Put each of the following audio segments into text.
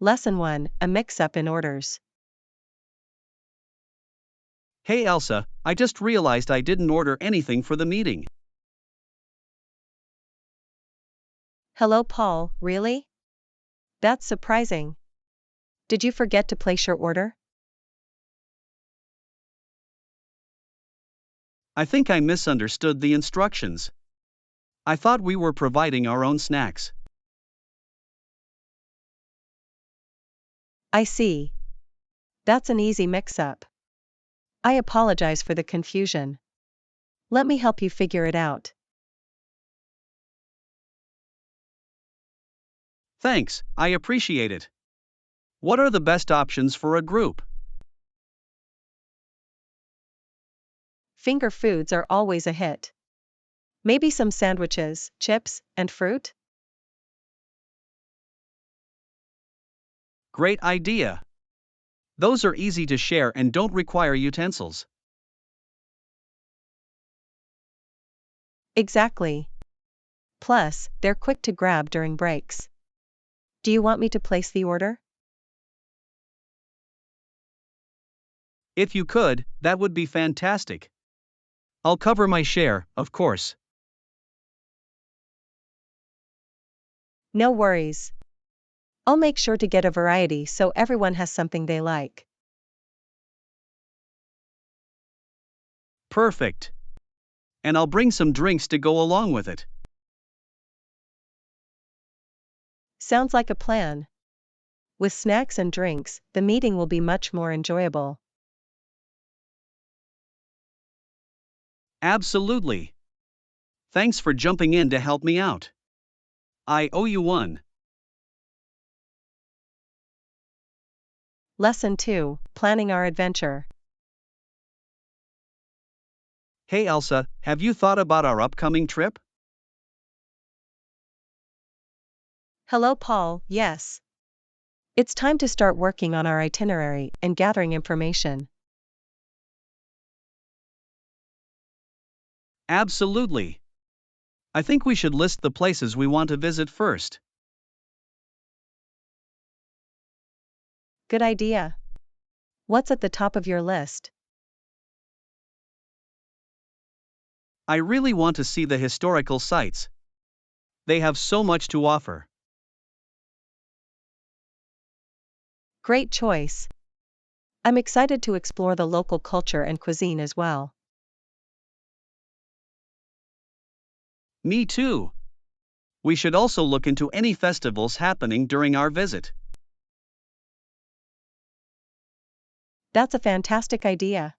Lesson 1, a mix-up in orders. Hey Elsa, I just realized I didn't order anything for the meeting. Hello Paul, really? That's surprising. Did you forget to place your order? I think I misunderstood the instructions. I thought we were providing our own snacks. I see. That's an easy mix-up. I apologize for the confusion. Let me help you figure it out. Thanks, I appreciate it. What are the best options for a group? Finger foods are always a hit. Maybe some sandwiches, chips, and fruit? Great idea. Those are easy to share and don't require utensils. Exactly. Plus, they're quick to grab during breaks. Do you want me to place the order? If you could, that would be fantastic. I'll cover my share, of course. No worries. I'll make sure to get a variety so everyone has something they like. Perfect. And I'll bring some drinks to go along with it. Sounds like a plan. With snacks and drinks, the meeting will be much more enjoyable. Absolutely. Thanks for jumping in to help me out. I owe you one. Lesson 2, planning our adventure. Hey Elsa, have you thought about our upcoming trip? Hello Paul, yes. It's time to start working on our itinerary and gathering information. Absolutely. I think we should list the places we want to visit first. Good idea. What's at the top of your list? I really want to see the historical sites. They have so much to offer. Great choice. I'm excited to explore the local culture and cuisine as well. Me too. We should also look into any festivals happening during our visit. That's a fantastic idea.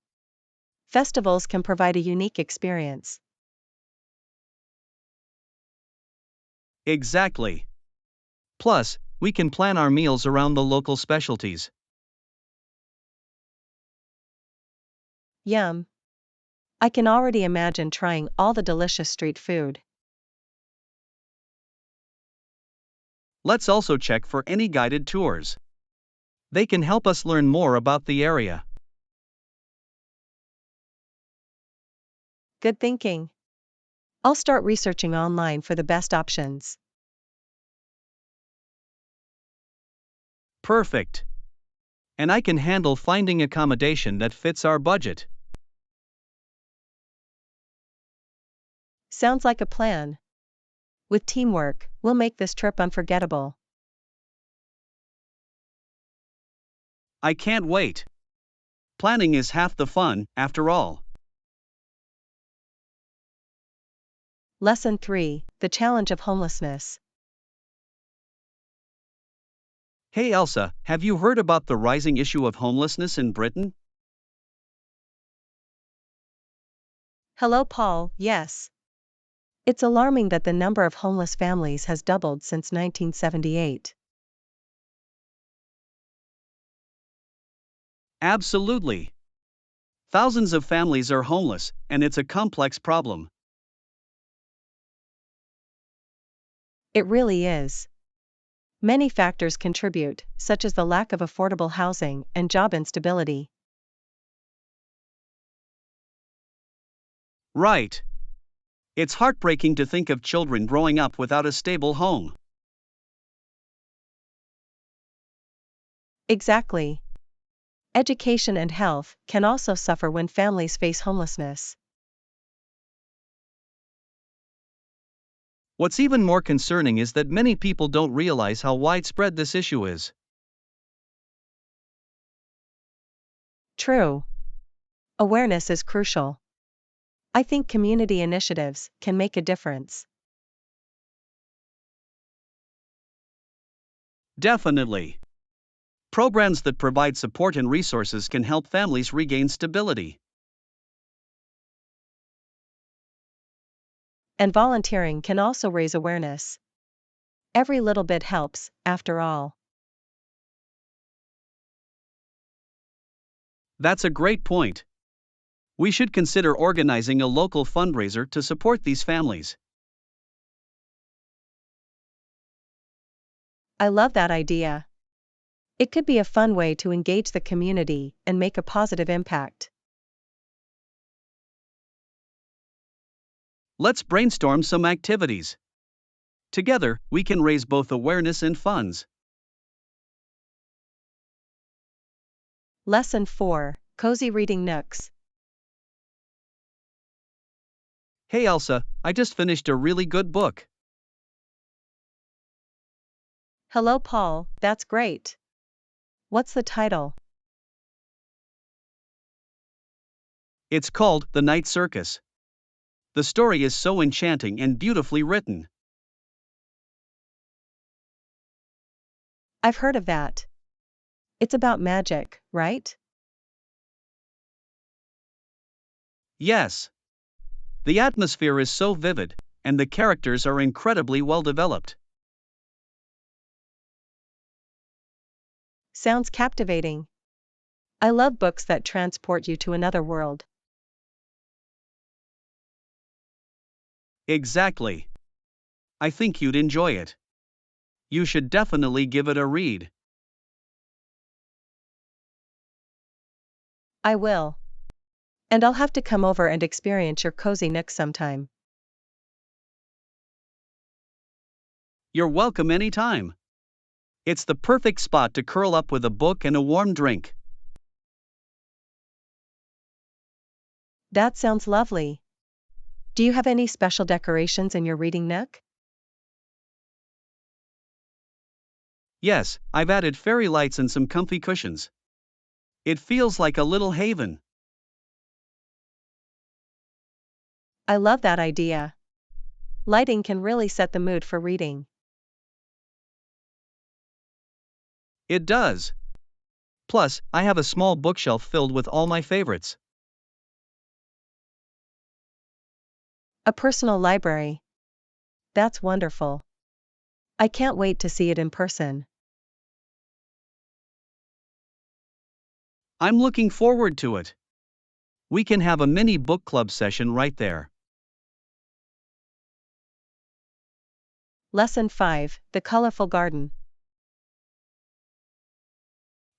Festivals can provide a unique experience. Exactly. Plus, we can plan our meals around the local specialties. Yum. I can already imagine trying all the delicious street food. Let's also check for any guided tours. They can help us learn more about the area. Good thinking. I'll start researching online for the best options. Perfect. And I can handle finding accommodation that fits our budget. Sounds like a plan. With teamwork, we'll make this trip unforgettable. I can't wait. Planning is half the fun, after all. Lesson 3, the challenge of homelessness. Hey Elsa, have you heard about the rising issue of homelessness in Britain? Hello Paul, yes. It's alarming that the number of homeless families has doubled since 1978. Absolutely. Thousands of families are homeless, and it's a complex problem. It really is. Many factors contribute, such as the lack of affordable housing and job instability. Right. It's heartbreaking to think of children growing up without a stable home. Exactly. Education and health can also suffer when families face homelessness. What's even more concerning is that many people don't realize how widespread this issue is. True. Awareness is crucial. I think community initiatives can make a difference. Definitely. Programs that provide support and resources can help families regain stability. And volunteering can also raise awareness. Every little bit helps, after all. That's a great point. We should consider organizing a local fundraiser to support these families. I love that idea. It could be a fun way to engage the community and make a positive impact. Let's brainstorm some activities. Together, we can raise both awareness and funds. Lesson 4, Cozy Reading Nooks. Hey Elsa, I just finished a really good book. Hello, Paul, that's great. What's the title? It's called The Night Circus. The story is so enchanting and beautifully written. I've heard of that. It's about magic, right? Yes. The atmosphere is so vivid, and the characters are incredibly well developed. Sounds captivating. I love books that transport you to another world. Exactly. I think you'd enjoy it. You should definitely give it a read. I will. And I'll have to come over and experience your cozy nook sometime. You're welcome anytime. It's the perfect spot to curl up with a book and a warm drink. That sounds lovely. Do you have any special decorations in your reading nook? Yes, I've added fairy lights and some comfy cushions. It feels like a little haven. I love that idea. Lighting can really set the mood for reading. It does. Plus, I have a small bookshelf filled with all my favorites. A personal library. That's wonderful. I can't wait to see it in person. I'm looking forward to it. We can have a mini book club session right there. Lesson 5, The Colorful Garden.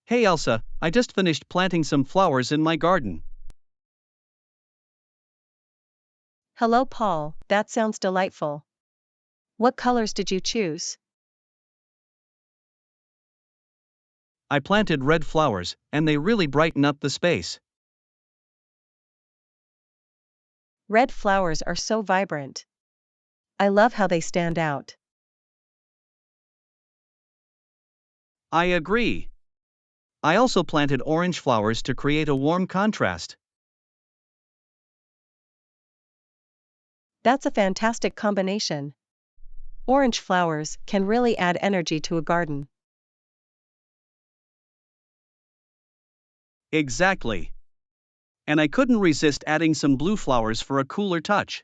Hey Elsa, I just finished planting some flowers in my garden. Hello, Paul, that sounds delightful. What colors did you choose? I planted red flowers, and they really brighten up the space. Red flowers are so vibrant. I love how they stand out. I agree. I also planted orange flowers to create a warm contrast. That's a fantastic combination. Orange flowers can really add energy to a garden. Exactly. And I couldn't resist adding some blue flowers for a cooler touch.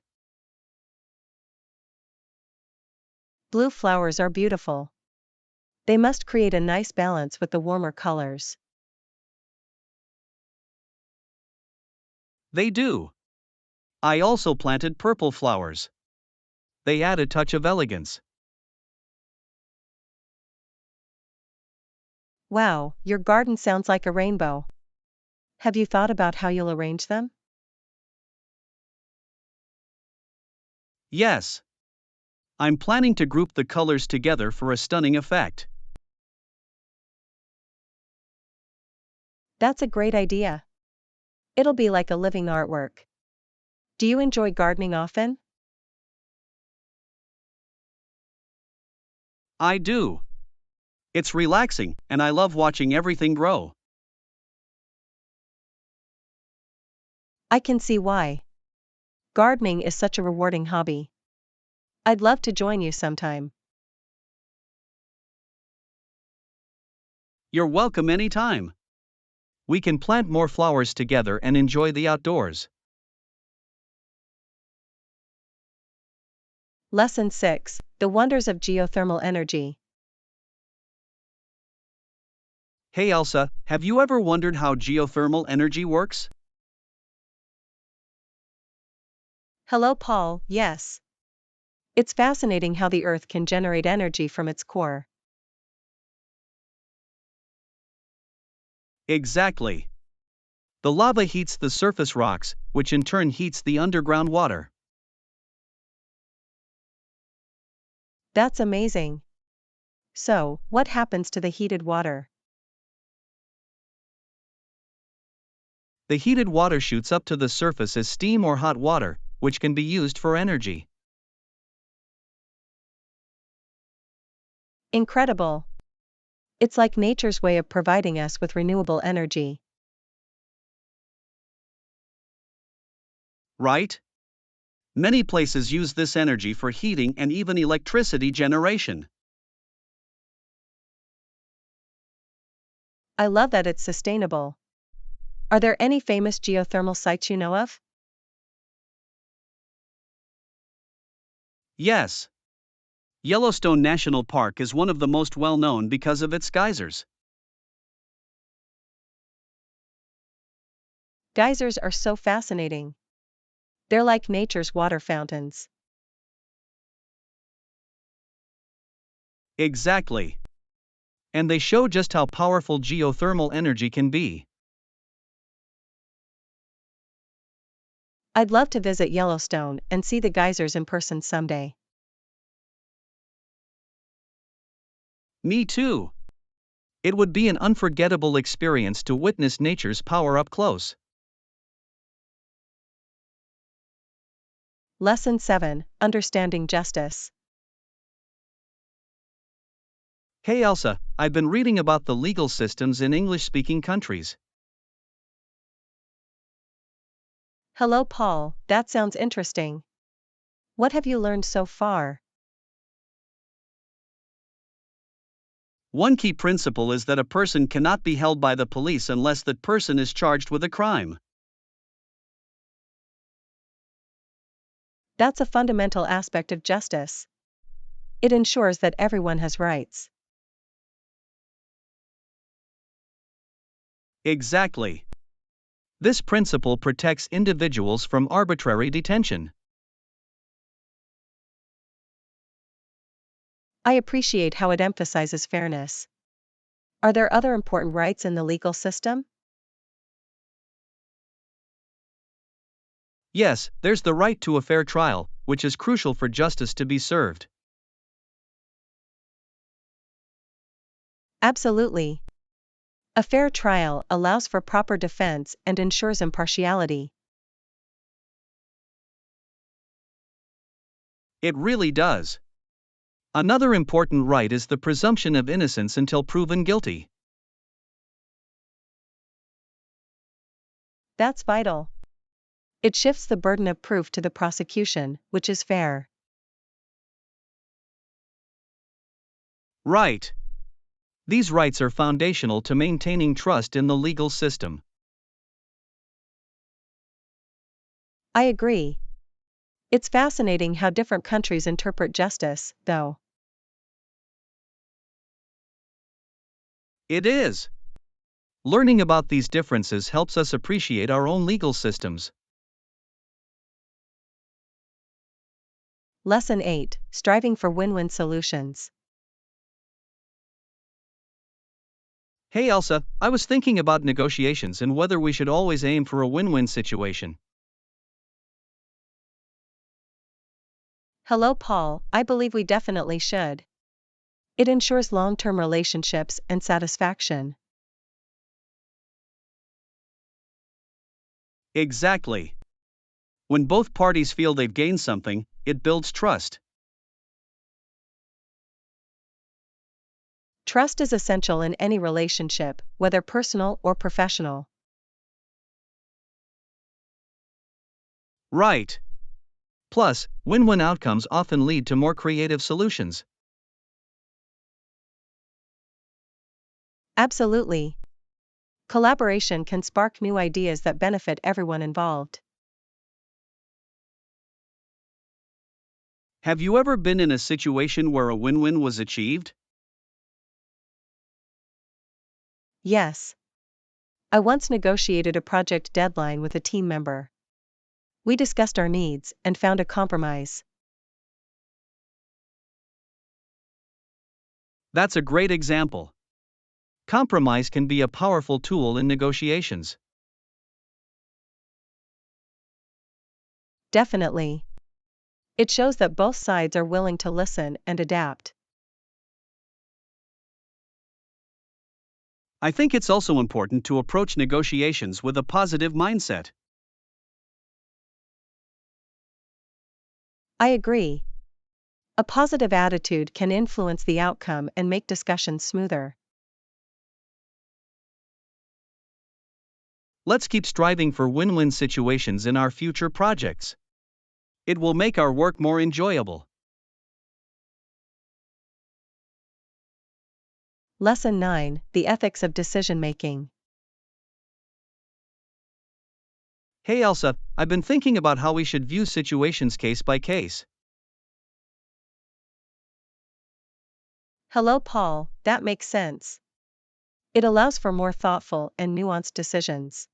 Blue flowers are beautiful. They must create a nice balance with the warmer colors. They do. I also planted purple flowers. They add a touch of elegance. Wow, your garden sounds like a rainbow. Have you thought about how you'll arrange them? Yes. I'm planning to group the colors together for a stunning effect. That's a great idea. It'll be like a living artwork. Do you enjoy gardening often? I do. It's relaxing, and I love watching everything grow. I can see why. Gardening is such a rewarding hobby. I'd love to join you sometime. You're welcome anytime. We can plant more flowers together and enjoy the outdoors. Lesson 6: The Wonders of Geothermal Energy. Hey Elsa, have you ever wondered how geothermal energy works? Hello, Paul. Yes. It's fascinating how the Earth can generate energy from its core. Exactly. The lava heats the surface rocks, which in turn heats the underground water. That's amazing. So, what happens to the heated water? The heated water shoots up to the surface as steam or hot water, which can be used for energy. Incredible. It's like nature's way of providing us with renewable energy. Right? Many places use this energy for heating and even electricity generation. I love that it's sustainable. Are there any famous geothermal sites you know of? Yes. Yellowstone National Park is one of the most well known because of its geysers. Geysers are so fascinating. They're like nature's water fountains. Exactly. And they show just how powerful geothermal energy can be. I'd love to visit Yellowstone and see the geysers in person someday. Me too. It would be an unforgettable experience to witness nature's power up close. Lesson 7: Understanding Justice. Hey Elsa, I've been reading about the legal systems in English speaking countries. Hello, Paul. That sounds interesting. What have you learned so far? One key principle is that a person cannot be held by the police unless that person is charged with a crime. That's a fundamental aspect of justice. It ensures that everyone has rights. Exactly. This principle protects individuals from arbitrary detention. I appreciate how it emphasizes fairness. Are there other important rights in the legal system? Yes, there's the right to a fair trial, which is crucial for justice to be served. Absolutely. A fair trial allows for proper defense and ensures impartiality. It really does. Another important right is the presumption of innocence until proven guilty. That's vital. It shifts the burden of proof to the prosecution, which is fair. Right. These rights are foundational to maintaining trust in the legal system. I agree. It's fascinating how different countries interpret justice, though. It is. Learning about these differences helps us appreciate our own legal systems. Lesson 8: Striving for win-win solutions. Hey Elsa, I was thinking about negotiations and whether we should always aim for a win win situation. Hello, Paul. I believe we definitely should. It ensures long-term relationships and satisfaction. Exactly. When both parties feel they've gained something, it builds trust. Trust is essential in any relationship, whether personal or professional. Right. Plus, win-win outcomes often lead to more creative solutions. Absolutely. Collaboration can spark new ideas that benefit everyone involved. Have you ever been in a situation where a win-win was achieved? Yes. I once negotiated a project deadline with a team member. We discussed our needs and found a compromise. That's a great example. Compromise can be a powerful tool in negotiations. Definitely. It shows that both sides are willing to listen and adapt. I think it's also important to approach negotiations with a positive mindset. I agree. A positive attitude can influence the outcome and make discussions smoother. Let's keep striving for win-win situations in our future projects. It will make our work more enjoyable. Lesson 9: The Ethics of Decision Making. Hey Elsa, I've been thinking about how we should view situations case by case. Hello, Paul, that makes sense. It allows for more thoughtful and nuanced decisions.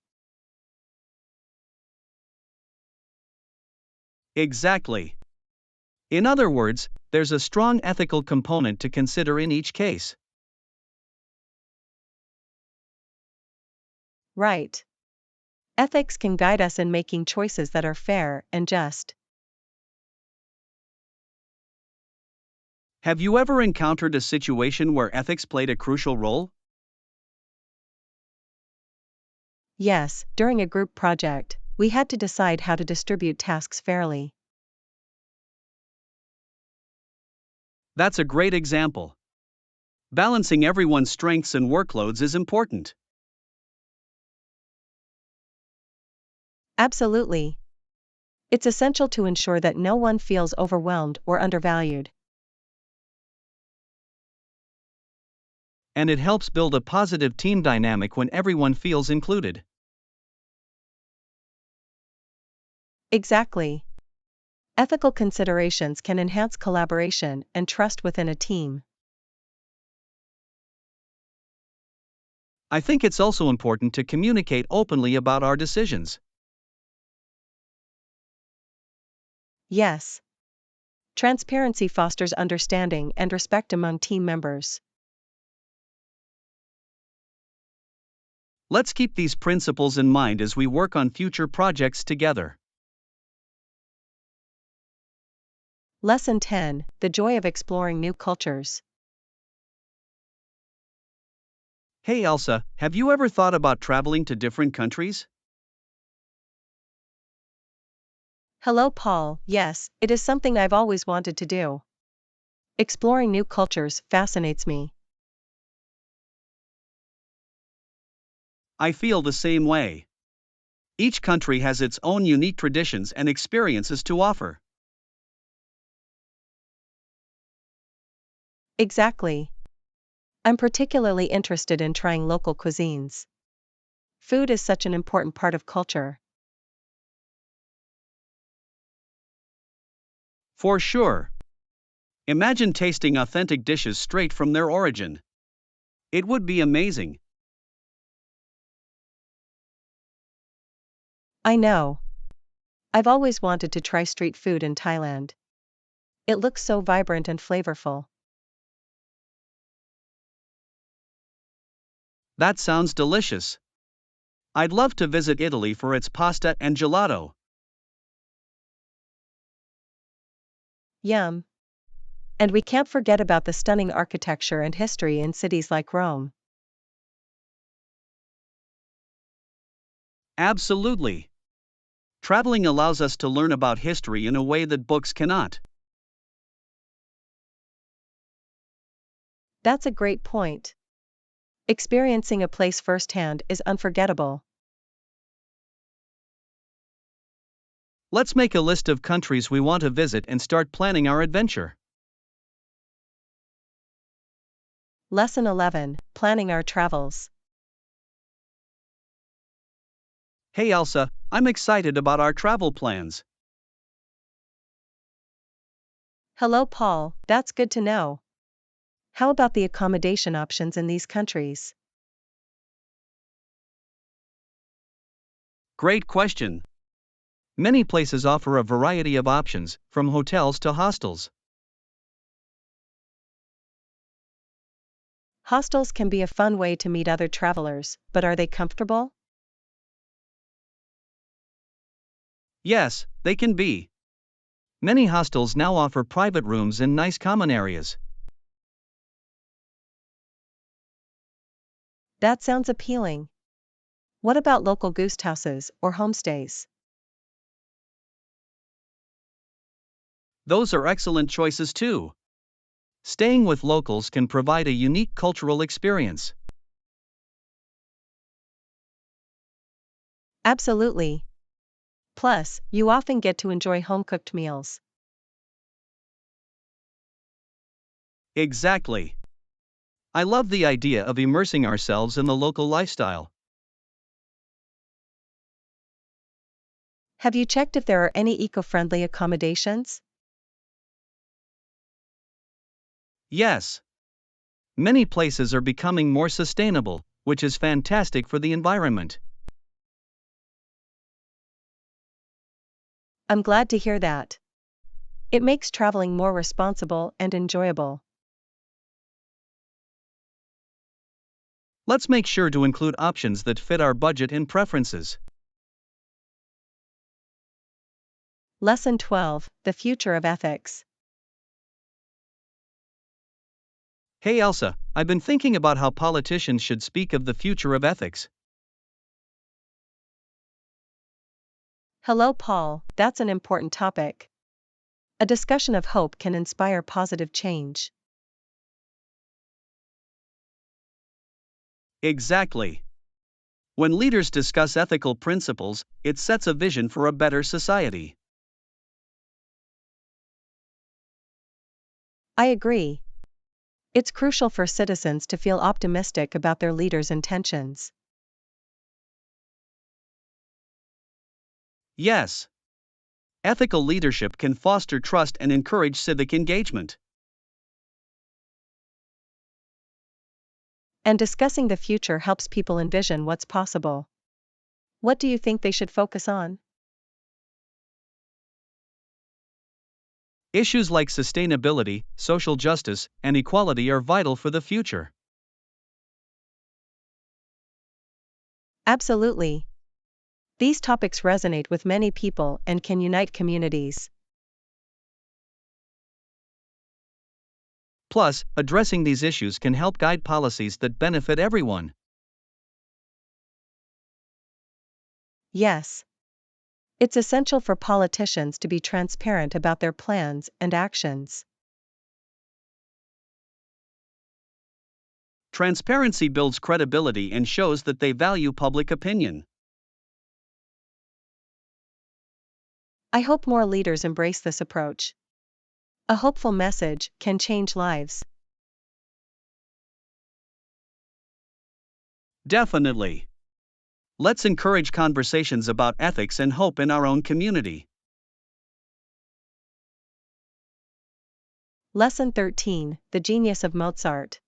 Exactly. In other words, there's a strong ethical component to consider in each case. Right. Ethics can guide us in making choices that are fair and just. Have you ever encountered a situation where ethics played a crucial role? Yes, during a group project, we had to decide how to distribute tasks fairly. That's a great example. Balancing everyone's strengths and workloads is important. Absolutely. It's essential to ensure that no one feels overwhelmed or undervalued. And it helps build a positive team dynamic when everyone feels included. Exactly. Ethical considerations can enhance collaboration and trust within a team. I think it's also important to communicate openly about our decisions. Yes. Transparency fosters understanding and respect among team members. Let's keep these principles in mind as we work on future projects together. Lesson 10: The Joy of Exploring New Cultures. Hey Elsa, have you ever thought about traveling to different countries? Hello, Paul. Yes, it is something I've always wanted to do. Exploring new cultures fascinates me. I feel the same way. Each country has its own unique traditions and experiences to offer. Exactly. I'm particularly interested in trying local cuisines. Food is such an important part of culture. For sure. Imagine tasting authentic dishes straight from their origin. It would be amazing. I know. I've always wanted to try street food in Thailand. It looks so vibrant and flavorful. That sounds delicious. I'd love to visit Italy for its pasta and gelato. Yum. And we can't forget about the stunning architecture and history in cities like Rome. Absolutely. Traveling allows us to learn about history in a way that books cannot. That's a great point. Experiencing a place firsthand is unforgettable. Let's make a list of countries we want to visit and start planning our adventure. Lesson 11: Planning our travels. Hey Elsa, I'm excited about our travel plans. Hello, Paul, that's good to know. How about the accommodation options in these countries? Great question. Many places offer a variety of options, from hotels to hostels. Hostels can be a fun way to meet other travelers, but are they comfortable? Yes, they can be. Many hostels now offer private rooms in nice common areas. That sounds appealing. What about local guest houses or homestays? Those are excellent choices too. Staying with locals can provide a unique cultural experience. Absolutely. Plus, you often get to enjoy home-cooked meals. Exactly. I love the idea of immersing ourselves in the local lifestyle. Have you checked if there are any eco-friendly accommodations? Yes, many places are becoming more sustainable, which is fantastic for the environment. I'm glad to hear that. It makes traveling more responsible and enjoyable. Let's make sure to include options that fit our budget and preferences. Lesson 12: The future of ethics. Hey Elsa, I've been thinking about how politicians should speak of the future of ethics. Hello, Paul, that's an important topic. A discussion of hope can inspire positive change. Exactly. When leaders discuss ethical principles, it sets a vision for a better society. I agree. It's crucial for citizens to feel optimistic about their leaders' intentions. Yes, ethical leadership can foster trust and encourage civic engagement. And discussing the future helps people envision what's possible. What do you think they should focus on? Issues like sustainability, social justice, and equality are vital for the future. Absolutely. These topics resonate with many people and can unite communities. Plus, addressing these issues can help guide policies that benefit everyone. Yes. It's essential for politicians to be transparent about their plans and actions. Transparency builds credibility and shows that they value public opinion. I hope more leaders embrace this approach. A hopeful message can change lives. Definitely. Let's encourage conversations about ethics and hope in our own community. Lesson 13: The Genius of Mozart.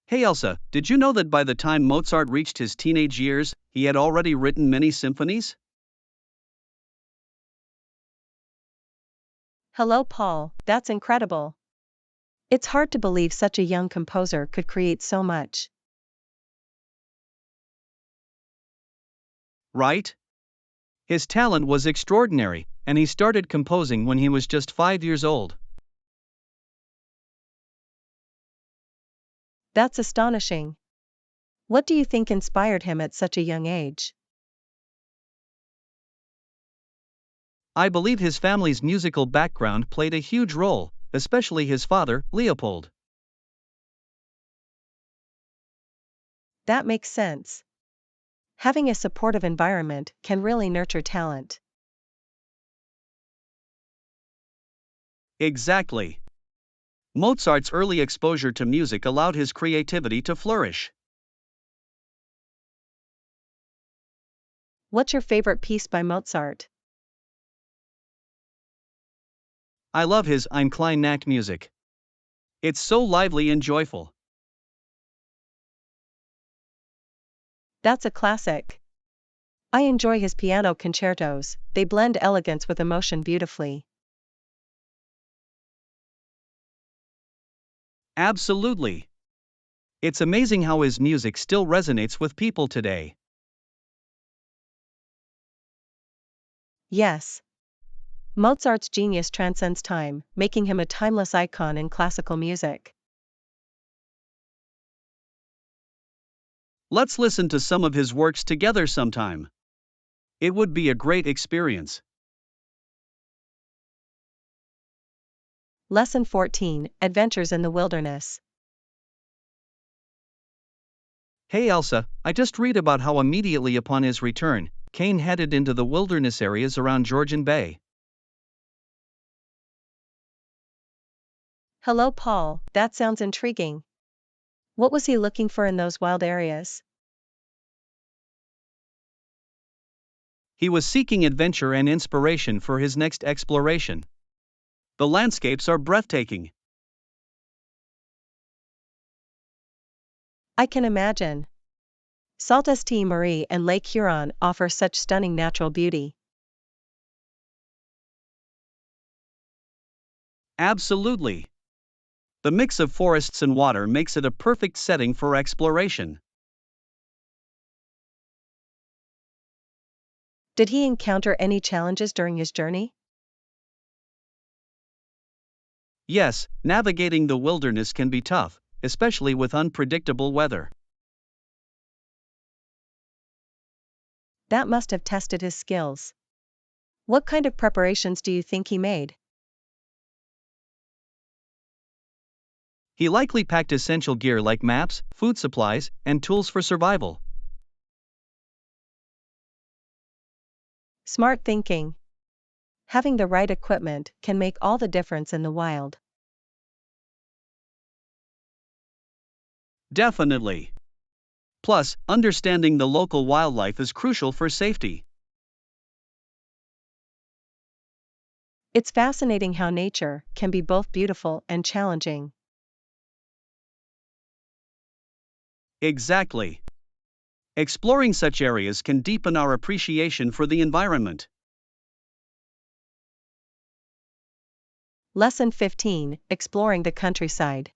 Hey Elsa, did you know that by the time Mozart reached his teenage years, he had already written many symphonies? Hello, Paul, that's incredible. It's hard to believe such a young composer could create so much. Right? His talent was extraordinary, and he started composing when he was just 5 years old. That's astonishing. What do you think inspired him at such a young age? I believe his family's musical background played a huge role, especially his father, Leopold. That makes sense. Having a supportive environment can really nurture talent. Exactly. Mozart's early exposure to music allowed his creativity to flourish. What's your favorite piece by Mozart? I love his Ein klein Nacht music. It's so lively and joyful. That's a classic. I enjoy his piano concertos, they blend elegance with emotion beautifully. Absolutely. It's amazing how his music still resonates with people today. Yes. Mozart's genius transcends time, making him a timeless icon in classical music. Let's listen to some of his works together sometime. It would be a great experience. Lesson 14, Adventures in the Wilderness. Hey Elsa, I just read about how immediately upon his return, Cain headed into the wilderness areas around Georgian Bay. Hello, Paul, that sounds intriguing. What was he looking for in those wild areas? He was seeking adventure and inspiration for his next exploration. The landscapes are breathtaking. I can imagine. Sault Ste. Marie and Lake Huron offer such stunning natural beauty. Absolutely. The mix of forests and water makes it a perfect setting for exploration. Did he encounter any challenges during his journey? Yes, navigating the wilderness can be tough, especially with unpredictable weather. That must have tested his skills. What kind of preparations do you think he made? He likely packed essential gear like maps, food supplies, and tools for survival. Smart thinking. Having the right equipment can make all the difference in the wild. Definitely. Plus, understanding the local wildlife is crucial for safety. It's fascinating how nature can be both beautiful and challenging. Exactly. Exploring such areas can deepen our appreciation for the environment. Lesson 15, Exploring the Countryside.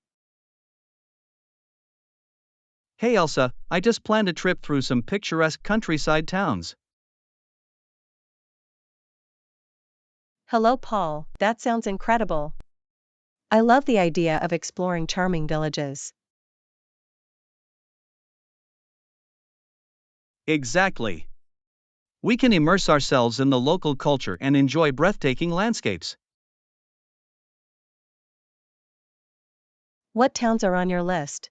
Hey Elsa, I just planned a trip through some picturesque countryside towns. Hello, Paul, that sounds incredible. I love the idea of exploring charming villages. Exactly. We can immerse ourselves in the local culture and enjoy breathtaking landscapes. What towns are on your list?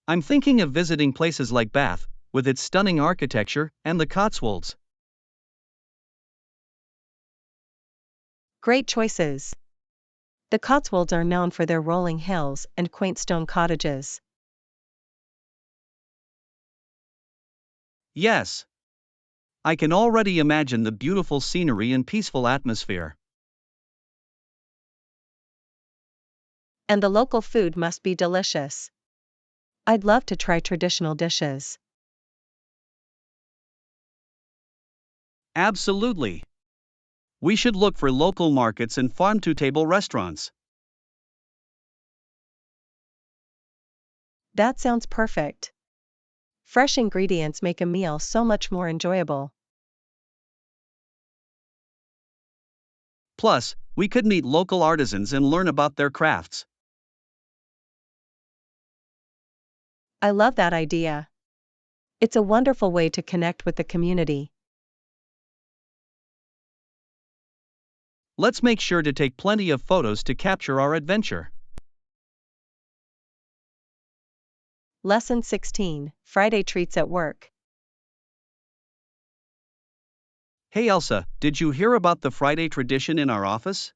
I'm thinking of visiting places like Bath, with its stunning architecture, and the Cotswolds. Great choices. The Cotswolds are known for their rolling hills and quaint stone cottages. Yes. I can already imagine the beautiful scenery and peaceful atmosphere. And the local food must be delicious. I'd love to try traditional dishes. Absolutely. We should look for local markets and farm-to-table restaurants. That sounds perfect. Fresh ingredients make a meal so much more enjoyable. Plus, we could meet local artisans and learn about their crafts. I love that idea. It's a wonderful way to connect with the community. Let's make sure to take plenty of photos to capture our adventure. Lesson 16, Friday treats at work. Hey Elsa, did you hear about the Friday tradition in our office?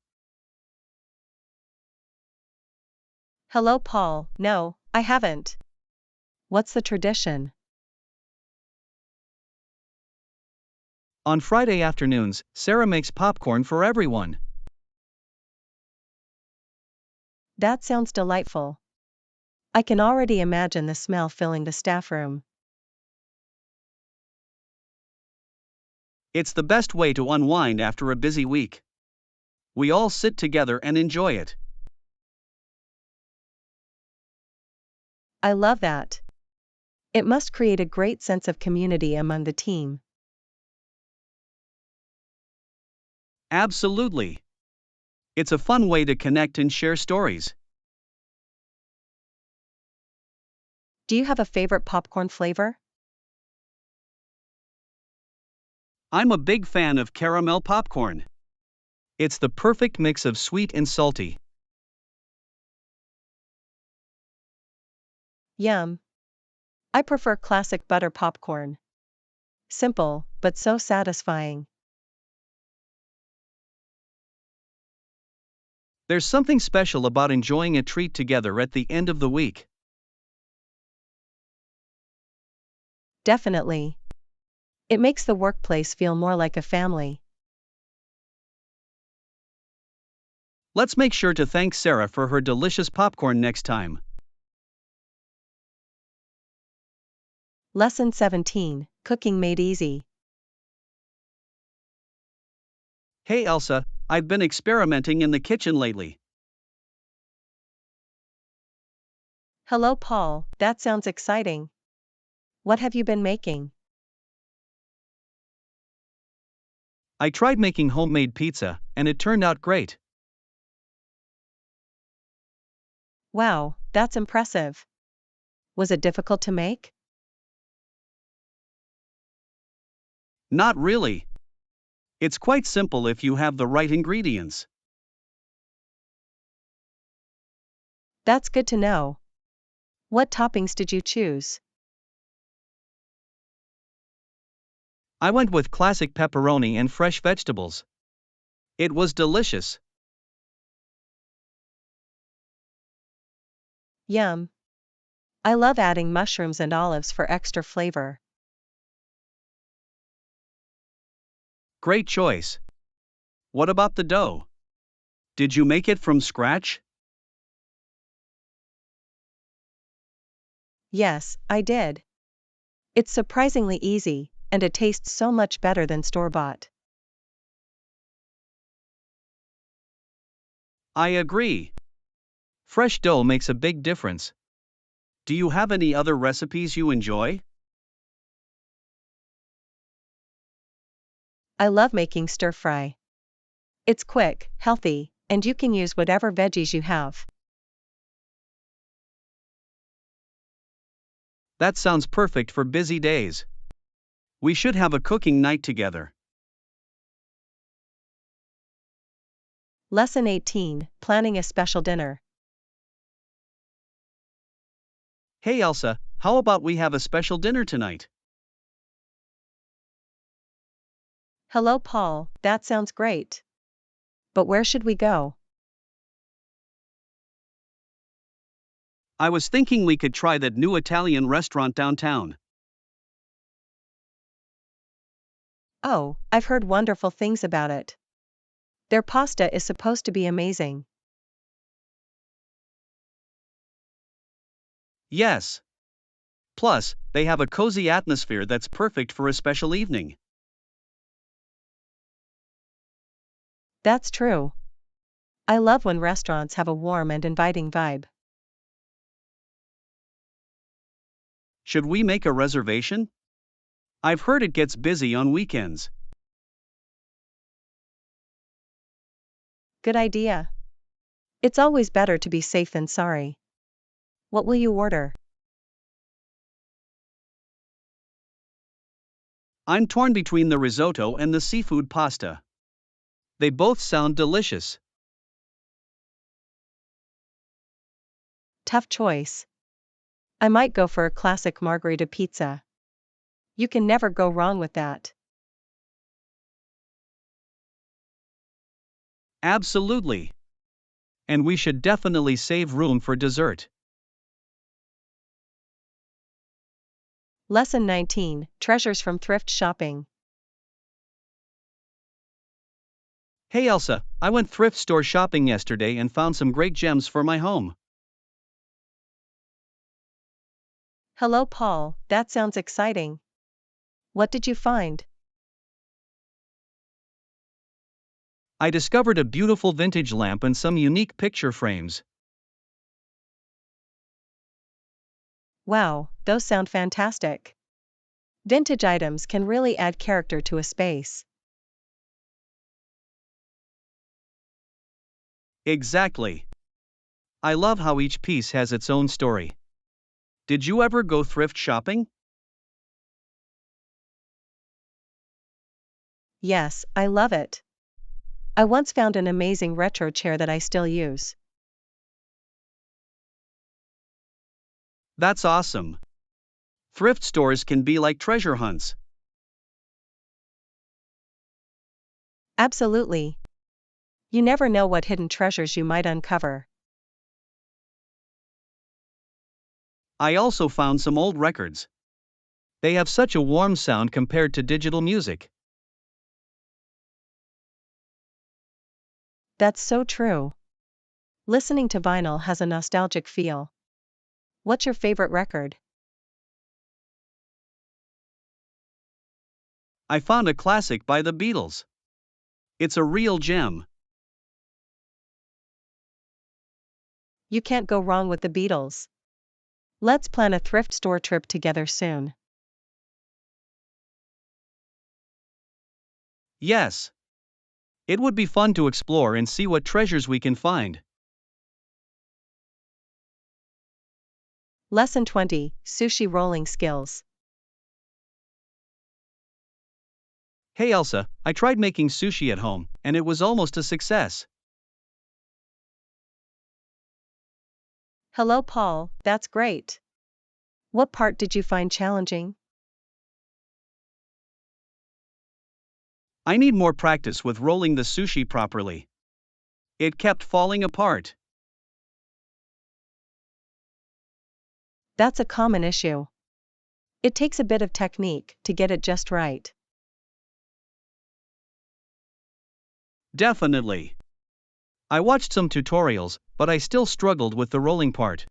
Hello, Paul. No, I haven't. What's the tradition? On Friday afternoons, Sarah makes popcorn for everyone. That sounds delightful. I can already imagine the smell filling the staff room. It's the best way to unwind after a busy week. We all sit together and enjoy it. I love that. It must create a great sense of community among the team. Absolutely. It's a fun way to connect and share stories. Do you have a favorite popcorn flavor? I'm a big fan of caramel popcorn. It's the perfect mix of sweet and salty. Yum. I prefer classic butter popcorn. Simple, but so satisfying. There's something special about enjoying a treat together at the end of the week. Definitely. It makes the workplace feel more like a family. Let's make sure to thank Sarah for her delicious popcorn next time. Lesson 17, Cooking Made Easy. Hey Elsa, I've been experimenting in the kitchen lately. Hello, Paul. That sounds exciting. What have you been making? I tried making homemade pizza, and it turned out great. Wow, that's impressive. Was it difficult to make? Not really. It's quite simple if you have the right ingredients. That's good to know. What toppings did you choose? I went with classic pepperoni and fresh vegetables. It was delicious. Yum. I love adding mushrooms and olives for extra flavor. Great choice. What about the dough? Did you make it from scratch? Yes, I did. It's surprisingly easy, and it tastes so much better than store-bought. I agree. Fresh dough makes a big difference. Do you have any other recipes you enjoy? I love making stir-fry. It's quick, healthy, and you can use whatever veggies you have. That sounds perfect for busy days. We should have a cooking night together. Lesson 18, Planning a Special Dinner. Hey Elsa, how about we have a special dinner tonight? Hello, Paul. That sounds great. But where should we go? I was thinking we could try that new Italian restaurant downtown. Oh, I've heard wonderful things about it. Their pasta is supposed to be amazing. Yes. Plus, they have a cozy atmosphere that's perfect for a special evening. That's true. I love when restaurants have a warm and inviting vibe. Should we make a reservation? I've heard it gets busy on weekends. Good idea. It's always better to be safe than sorry. What will you order? I'm torn between the risotto and the seafood pasta. They both sound delicious. Tough choice. I might go for a classic margherita pizza. You can never go wrong with that. Absolutely. And we should definitely save room for dessert. Lesson 19, Treasures from Thrift Shopping. Hey Elsa, I went thrift store shopping yesterday and found some great gems for my home. Hello, Paul, that sounds exciting. What did you find? I discovered a beautiful vintage lamp and some unique picture frames. Wow, those sound fantastic. Vintage items can really add character to a space. Exactly. I love how each piece has its own story. Did you ever go thrift shopping? Yes, I love it. I once found an amazing retro chair that I still use. That's awesome. Thrift stores can be like treasure hunts. Absolutely. You never know what hidden treasures you might uncover. I also found some old records. They have such a warm sound compared to digital music. That's so true. Listening to vinyl has a nostalgic feel. What's your favorite record? I found a classic by the Beatles. It's a real gem. You can't go wrong with the Beatles. Let's plan a thrift store trip together soon. Yes. It would be fun to explore and see what treasures we can find. Lesson 20, Sushi Rolling Skills. Hey Elsa, I tried making sushi at home, and it was almost a success. Hello, Paul, that's great. What part did you find challenging? I need more practice with rolling the sushi properly. It kept falling apart. That's a common issue. It takes a bit of technique to get it just right. Definitely. I watched some tutorials, but I still struggled with the rolling part.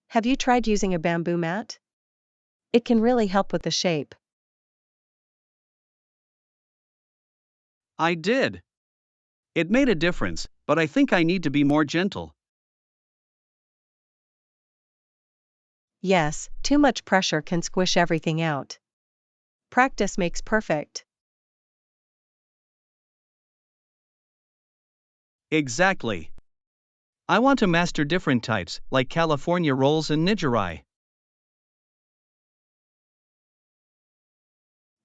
Have you tried using a bamboo mat? It can really help with the shape. I did. It made a difference, but I think I need to be more gentle. Yes, too much pressure can squish everything out. Practice makes perfect. Exactly. I want to master different types, like California rolls and nigiri.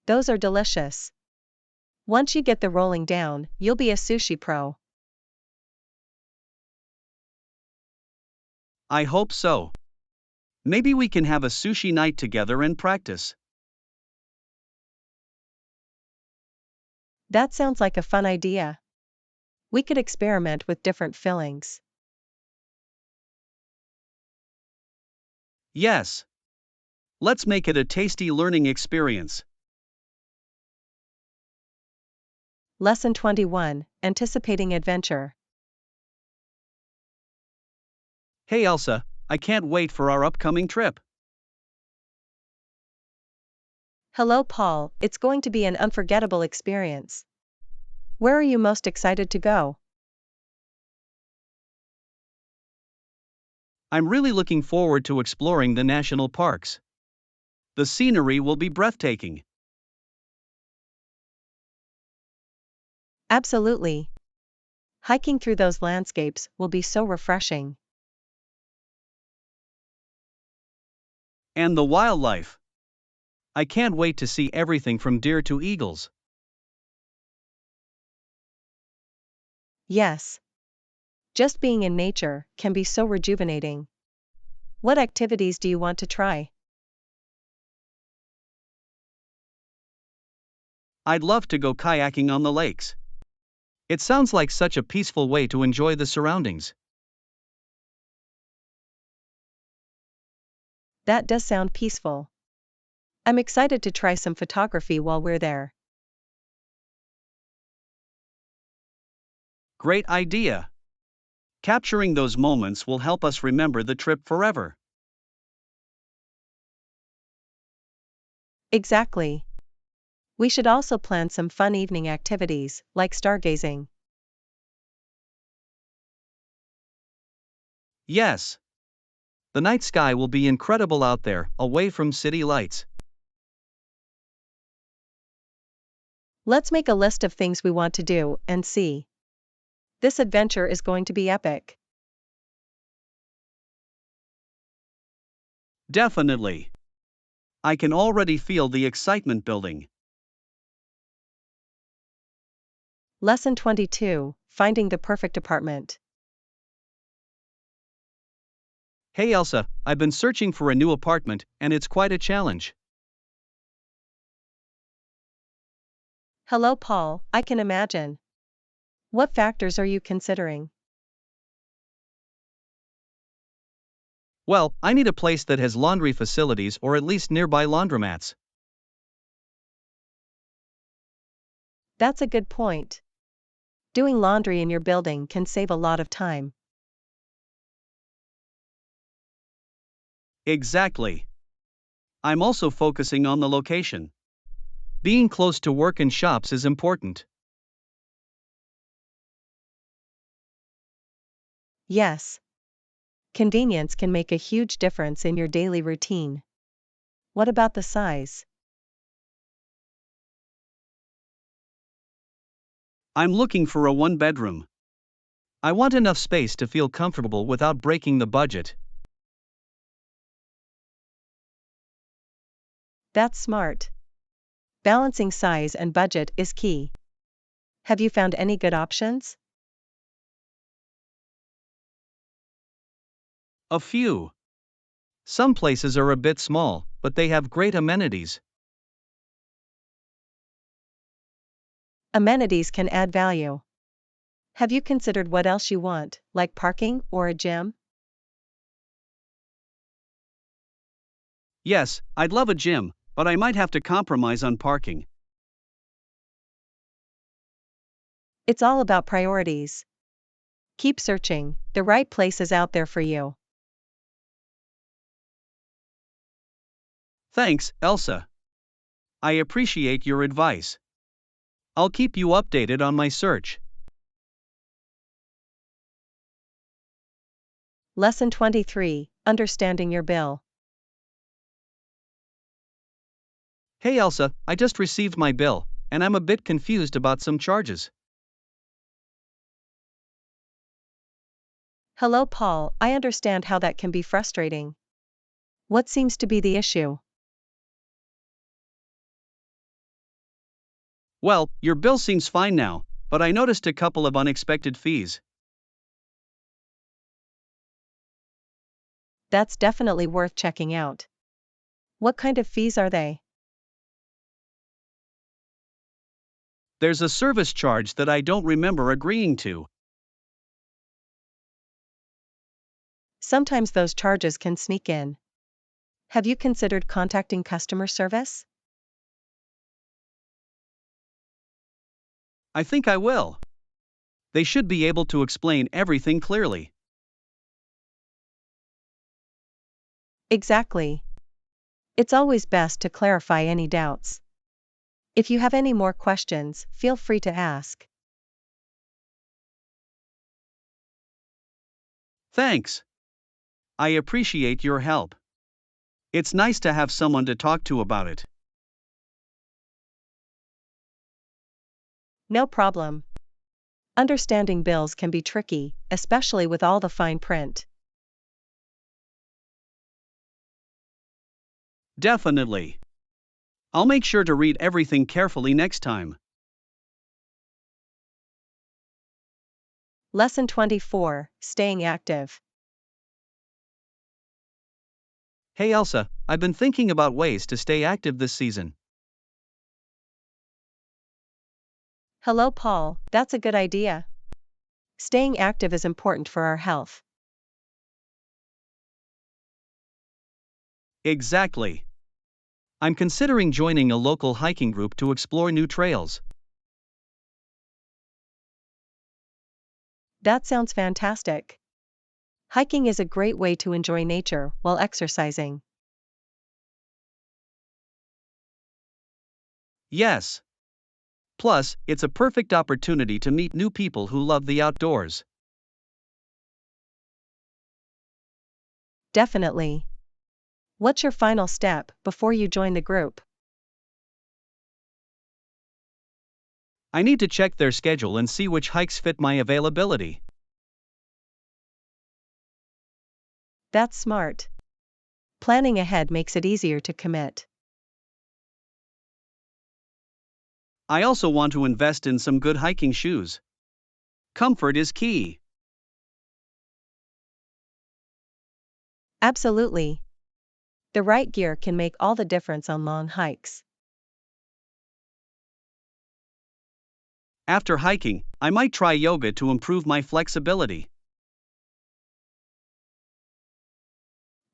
Those are delicious. Once you get the rolling down, you'll be a sushi pro. I hope so. Maybe we can have a sushi night together and practice. That sounds like a fun idea. We could experiment with different fillings. Yes. Let's make it a tasty learning experience. Lesson 21, Anticipating Adventure. Hey Elsa, I can't wait for our upcoming trip. Hello, Paul, it's going to be an unforgettable experience. Where are you most excited to go? I'm really looking forward to exploring the national parks. The scenery will be breathtaking. Absolutely. Hiking through those landscapes will be so refreshing. And the wildlife. I can't wait to see everything from deer to eagles. Yes. Just being in nature can be so rejuvenating. What activities do you want to try? I'd love to go kayaking on the lakes. It sounds like such a peaceful way to enjoy the surroundings. That does sound peaceful. I'm excited to try some photography while we're there. Great idea. Capturing those moments will help us remember the trip forever. Exactly. We should also plan some fun evening activities, like stargazing. Yes. The night sky will be incredible out there, away from city lights. Let's make a list of things we want to do and see. This adventure is going to be epic. Definitely. I can already feel the excitement building. Lesson 22, Finding the Perfect Apartment. Hey Elsa, I've been searching for a new apartment, and it's quite a challenge. Hello, Paul, I can imagine. What factors are you considering? Well, I need a place that has laundry facilities or at least nearby laundromats. That's a good point. Doing laundry in your building can save a lot of time. Exactly. I'm also focusing on the location. Being close to work and shops is important. Yes. Convenience can make a huge difference in your daily routine. What about the size? I'm looking for a one-bedroom. I want enough space to feel comfortable without breaking the budget. That's smart. Balancing size and budget is key. Have you found any good options? A few. Some places are a bit small, but they have great amenities. Amenities can add value. Have you considered what else you want, like parking or a gym? Yes, I'd love a gym, but I might have to compromise on parking. It's all about priorities. Keep searching, the right place is out there for you. Thanks, Elsa. I appreciate your advice. I'll keep you updated on my search. Lesson 23, Understanding your bill. Hey Elsa, I just received my bill, and I'm a bit confused about some charges. Hello, Paul, I understand how that can be frustrating. What seems to be the issue? Well, your bill seems fine now, but I noticed a couple of unexpected fees. That's definitely worth checking out. What kind of fees are they? There's a service charge that I don't remember agreeing to. Sometimes those charges can sneak in. Have you considered contacting customer service? I think I will. They should be able to explain everything clearly. Exactly. It's always best to clarify any doubts. If you have any more questions, feel free to ask. Thanks. I appreciate your help. It's nice to have someone to talk to about it. No problem. Understanding bills can be tricky, especially with all the fine print. Definitely. I'll make sure to read everything carefully next time. Lesson 24, Staying Active. Hey Elsa, I've been thinking about ways to stay active this season. Hello, Paul, that's a good idea. Staying active is important for our health. Exactly. I'm considering joining a local hiking group to explore new trails. That sounds fantastic. Hiking is a great way to enjoy nature while exercising. Yes. Plus, it's a perfect opportunity to meet new people who love the outdoors. Definitely. What's your final step before you join the group? I need to check their schedule and see which hikes fit my availability. That's smart. Planning ahead makes it easier to commit. I also want to invest in some good hiking shoes. Comfort is key. Absolutely. The right gear can make all the difference on long hikes. After hiking, I might try yoga to improve my flexibility.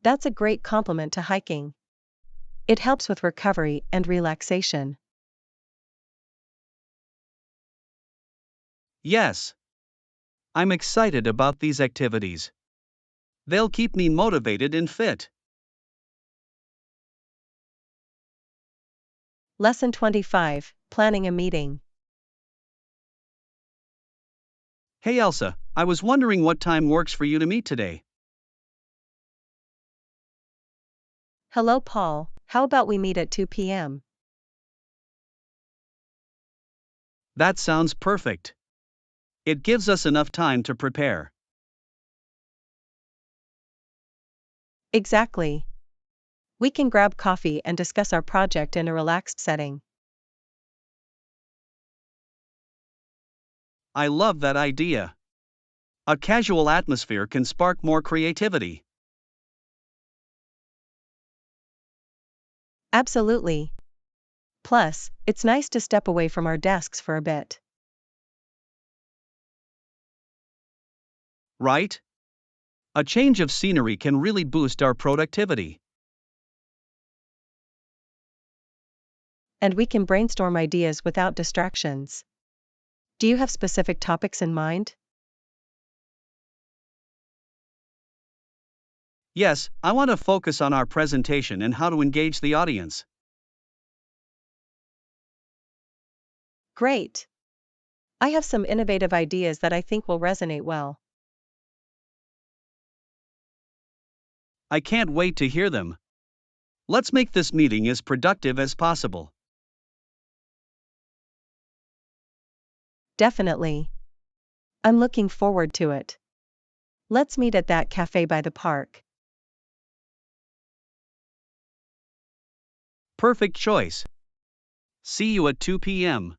That's a great complement to hiking. It helps with recovery and relaxation. Yes. I'm excited about these activities. They'll keep me motivated and fit. Lesson 25, Planning a Meeting. Hey Elsa, I was wondering what time works for you to meet today. Hello, Paul, how about we meet at 2 p.m.? That sounds perfect. It gives us enough time to prepare. Exactly. We can grab coffee and discuss our project in a relaxed setting. I love that idea. A casual atmosphere can spark more creativity. Absolutely. Plus, it's nice to step away from our desks for a bit. Right? A change of scenery can really boost our productivity. And we can brainstorm ideas without distractions. Do you have specific topics in mind? Yes, I want to focus on our presentation and how to engage the audience. Great. I have some innovative ideas that I think will resonate well. I can't wait to hear them. Let's make this meeting as productive as possible. Definitely. I'm looking forward to it. Let's meet at that cafe by the park. Perfect choice. See you at 2 p.m.